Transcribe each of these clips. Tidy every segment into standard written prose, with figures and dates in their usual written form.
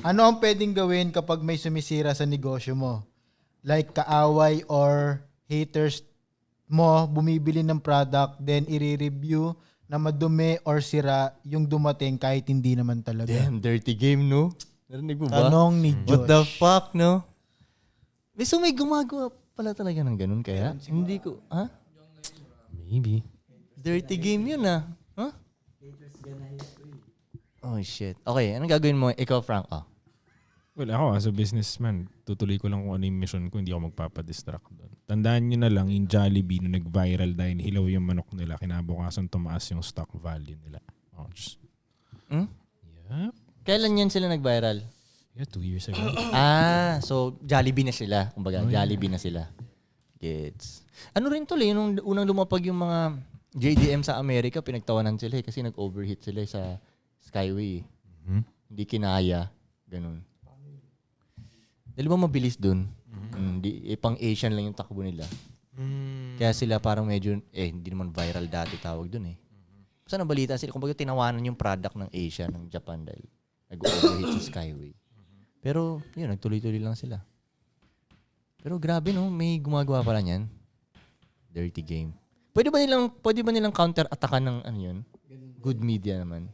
Ano ang pwedeng gawin kapag may sumisira sa negosyo mo? Like kaaway or haters mo bumibili ng product then i-review na madumi or sira yung dumating kahit hindi naman talaga. Damn, dirty game, no? Narinig mo ba? Tanong ni Josh. What the fuck, no? So may gumagawa pala talaga ng ganun kaya? Hindi ko, ha? Maybe. Dirty game yun, ah. Huh? Oh, shit. Okay, anong gagawin mo? Ikaw, Frank, oh. Well, ako as a businessman, tutuloy ko lang kung ano yung mission ko, hindi ako magpapadistract doon. Tandaan nyo na lang, yung Jollibee, nung nag-viral dahil hilaw yung manok nila, kinabukasan tumaas yung stock value nila. Oh, just... Yep. Kailan yan sila nag-viral? Yeah, 2 years ago. So Jollibee na sila. Kumbaga, Jollibee na sila. Gets. Ano rin tuloy, nung unang lumapag yung mga JDM sa Amerika, pinagtawanan sila kasi nag-overheat sila sa Skyway. Hindi kinaya. Ganun. Dahil ba mabilis dun? Pang Asian lang yung takbo nila. Kaya sila parang medyo, hindi naman viral dati tawag dun eh. Basta nabalita sila, kumbaga tinawanan yung product ng Asia, ng Japan dahil nag-overheat sa Skyway. Pero, yun, nagtuloy-tuloy lang sila. Pero grabe no, may gumagawa pala niyan. Dirty game. Pwede ba nilang counter-attackan ng ano yun? Good media naman.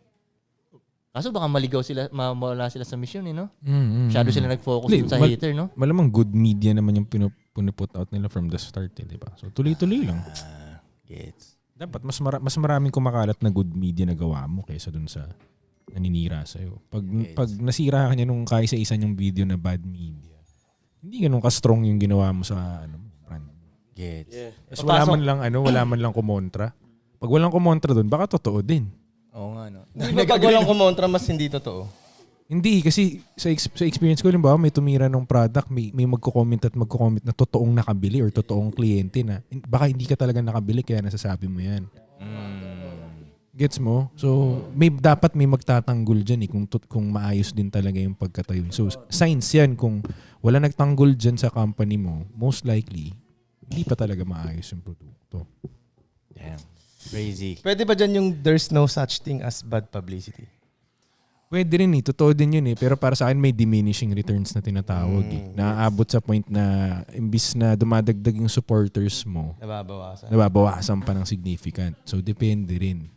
Kaso baka maligaw sila, mawala sila sa mission eh, no? Masyado sila nag-focus sa hater, no? Malamang good media naman yung pinuput out nila from the start, eh, di ba? So tuloy-tuloy lang. Gets. Dapat mas maraming kumakalat na good media na gawa mo kaysa dun sa naninira sa'yo. Pag nasira ka niya nung kaisa-isa niyang video na bad media, hindi ganun ka-strong yung ginawa mo sa brand. Gets. Yeah. Tapos wala man lang kumontra. Pag walang kumontra dun, baka totoo din. Oo nga, no? Hindi ba pag walang kumontra, mas hindi totoo? Hindi, kasi sa experience ko, limbawa, may tumira ng product, may magko-comment na totoong nakabili or totoong kliyente na baka hindi ka talaga nakabili kaya nasasabi mo yan. Gets mo? So, dapat may magtatanggol dyan kung maayos din talaga yung pagkatayo. So, signs yan kung wala nagtanggol dyan sa company mo, most likely, hindi pa talaga maayos yung produkto. Damn. Crazy. Pwede ba dyan yung there's no such thing as bad publicity? Pwede rin totoo din yun pero para sa akin may diminishing returns na tinatawag Naaabot sa point na imbis na dumadagdag yung supporters mo, Nababawasan. nababawasan pa ng significant. So depende rin.